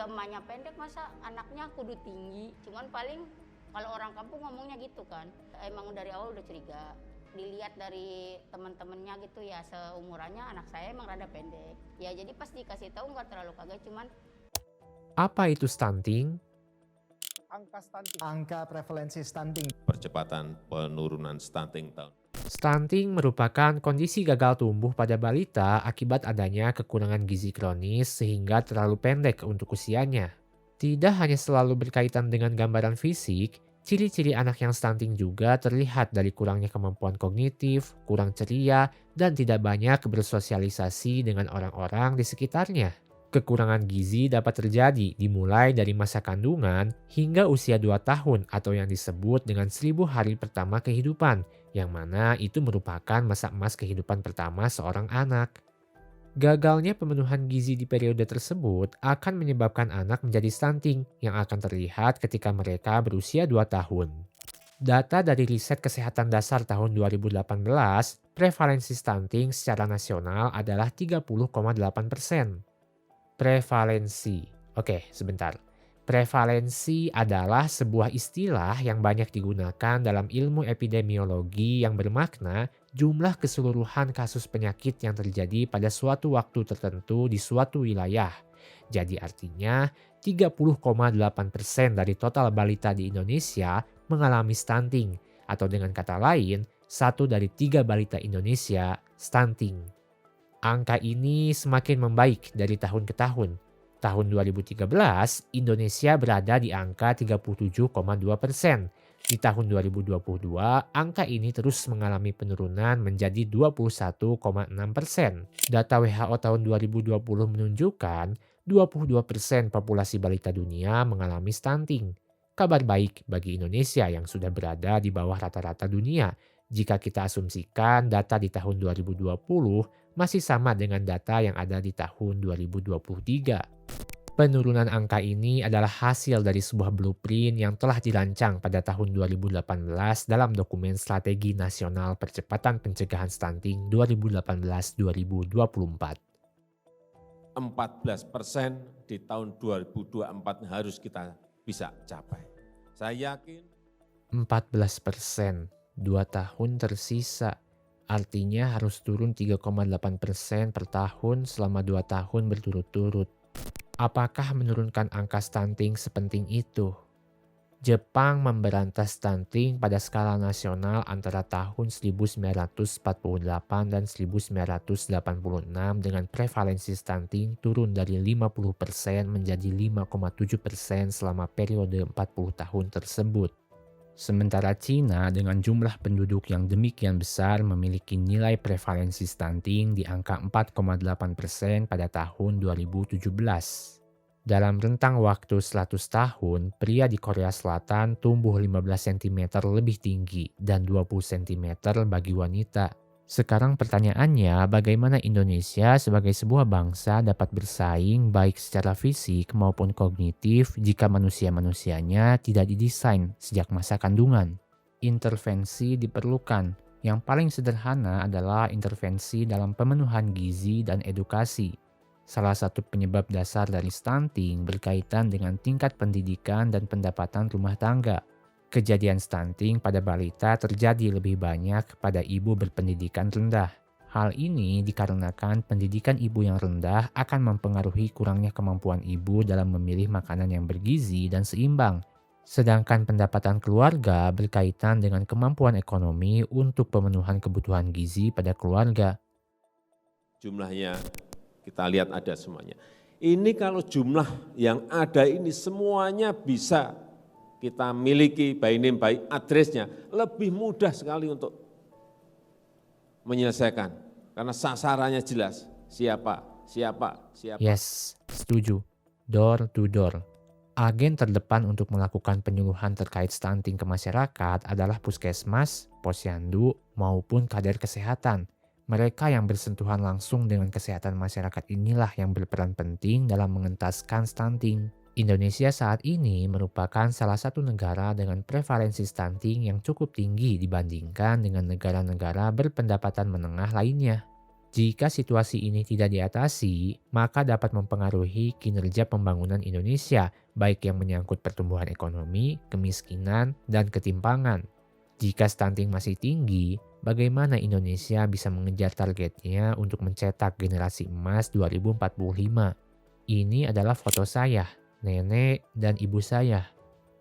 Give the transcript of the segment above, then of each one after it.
ya emaknya pendek masa anaknya kudu tinggi. Cuman paling kalau orang kampung ngomongnya gitu kan. Emang dari awal udah curiga. Dilihat dari teman-temannya gitu ya, seumurannya anak saya emang rada pendek. Ya jadi pas dikasih tahu nggak terlalu kaget, cuman Apa itu stunting? Angka prevalensi stunting Percepatan penurunan stunting tahun. Stunting merupakan kondisi gagal tumbuh pada balita akibat adanya kekurangan gizi kronis sehingga terlalu pendek untuk usianya. Tidak hanya selalu berkaitan dengan gambaran fisik, ciri-ciri anak yang stunting juga terlihat dari kurangnya kemampuan kognitif, kurang ceria, dan tidak banyak bersosialisasi dengan orang-orang di sekitarnya. Kekurangan gizi dapat terjadi dimulai dari masa kandungan hingga usia 2 tahun atau yang disebut dengan 1000 hari pertama kehidupan, yang mana itu merupakan masa emas kehidupan pertama seorang anak. Gagalnya pemenuhan gizi di periode tersebut akan menyebabkan anak menjadi stunting yang akan terlihat ketika mereka berusia 2 tahun. Data dari riset kesehatan dasar tahun 2018, prevalensi stunting secara nasional adalah 30,8%. Prevalensi. Oke, sebentar. Prevalensi adalah sebuah istilah yang banyak digunakan dalam ilmu epidemiologi yang bermakna jumlah keseluruhan kasus penyakit yang terjadi pada suatu waktu tertentu di suatu wilayah. Jadi artinya 30,8% dari total balita di Indonesia mengalami stunting, atau dengan kata lain, 1 dari 3 balita Indonesia stunting. Angka ini semakin membaik dari tahun ke tahun. Tahun 2013, Indonesia berada di angka 37,2%. Di tahun 2022, angka ini terus mengalami penurunan menjadi 21,6%. Data WHO tahun 2020 menunjukkan 22% populasi balita dunia mengalami stunting. Kabar baik bagi Indonesia yang sudah berada di bawah rata-rata dunia jika kita asumsikan data di tahun 2020 masih sama dengan data yang ada di tahun 2023. Penurunan angka ini adalah hasil dari sebuah blueprint yang telah dirancang pada tahun 2018 dalam dokumen Strategi Nasional Percepatan Pencegahan Stunting 2018-2024. 14% di tahun 2024 harus kita bisa capai. Saya yakin 14%, 2 tahun tersisa. Artinya harus turun 3,8% per tahun selama 2 tahun berturut-turut. Apakah menurunkan angka stunting sepenting itu? Jepang memberantas stunting pada skala nasional antara tahun 1948 dan 1986 dengan prevalensi stunting turun dari 50% menjadi 5,7% selama periode 40 tahun tersebut. Sementara Cina dengan jumlah penduduk yang demikian besar memiliki nilai prevalensi stunting di angka 4,8% pada tahun 2017. Dalam rentang waktu 100 tahun, pria di Korea Selatan tumbuh 15 cm lebih tinggi dan 20 cm bagi wanita. Sekarang pertanyaannya, bagaimana Indonesia sebagai sebuah bangsa dapat bersaing baik secara fisik maupun kognitif jika manusia-manusianya tidak didesain sejak masa kandungan? Intervensi diperlukan. Yang paling sederhana adalah intervensi dalam pemenuhan gizi dan edukasi. Salah satu penyebab dasar dari stunting berkaitan dengan tingkat pendidikan dan pendapatan rumah tangga. Kejadian stunting pada balita terjadi lebih banyak pada ibu berpendidikan rendah. Hal ini dikarenakan pendidikan ibu yang rendah akan mempengaruhi kurangnya kemampuan ibu dalam memilih makanan yang bergizi dan seimbang. Sedangkan pendapatan keluarga berkaitan dengan kemampuan ekonomi untuk pemenuhan kebutuhan gizi pada keluarga. jumlahnya kita lihat ada semuanya. Ini kalau jumlah yang ada ini semuanya bisa kita miliki by name, by address-nya, lebih mudah sekali untuk menyelesaikan. Karena sasarannya jelas, siapa. Yes, setuju. Door to door. Agen terdepan untuk melakukan penyuluhan terkait stunting ke masyarakat adalah puskesmas, posyandu, maupun kader kesehatan. Mereka yang bersentuhan langsung dengan kesehatan masyarakat inilah yang berperan penting dalam mengentaskan stunting. Indonesia saat ini merupakan salah satu negara dengan prevalensi stunting yang cukup tinggi dibandingkan dengan negara-negara berpendapatan menengah lainnya. Jika situasi ini tidak diatasi, maka dapat mempengaruhi kinerja pembangunan Indonesia, baik yang menyangkut pertumbuhan ekonomi, kemiskinan, dan ketimpangan. Jika stunting masih tinggi, bagaimana Indonesia bisa mengejar targetnya untuk mencetak generasi emas 2045? Ini adalah foto saya, nenek, dan ibu saya.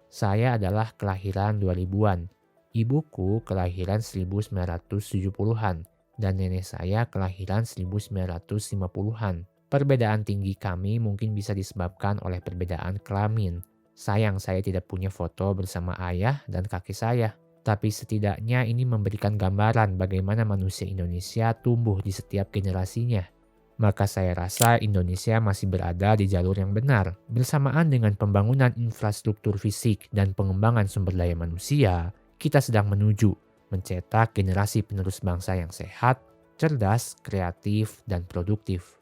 Saya adalah kelahiran 2000-an. Ibuku kelahiran 1970-an. Dan nenek saya kelahiran 1950-an. Perbedaan tinggi kami mungkin bisa disebabkan oleh perbedaan kelamin. Sayang saya tidak punya foto bersama ayah dan kakek saya. Tapi setidaknya ini memberikan gambaran bagaimana manusia Indonesia tumbuh di setiap generasinya. Maka saya rasa Indonesia masih berada di jalur yang benar. Bersamaan dengan pembangunan infrastruktur fisik dan pengembangan sumber daya manusia, kita sedang menuju mencetak generasi penerus bangsa yang sehat, cerdas, kreatif, dan produktif.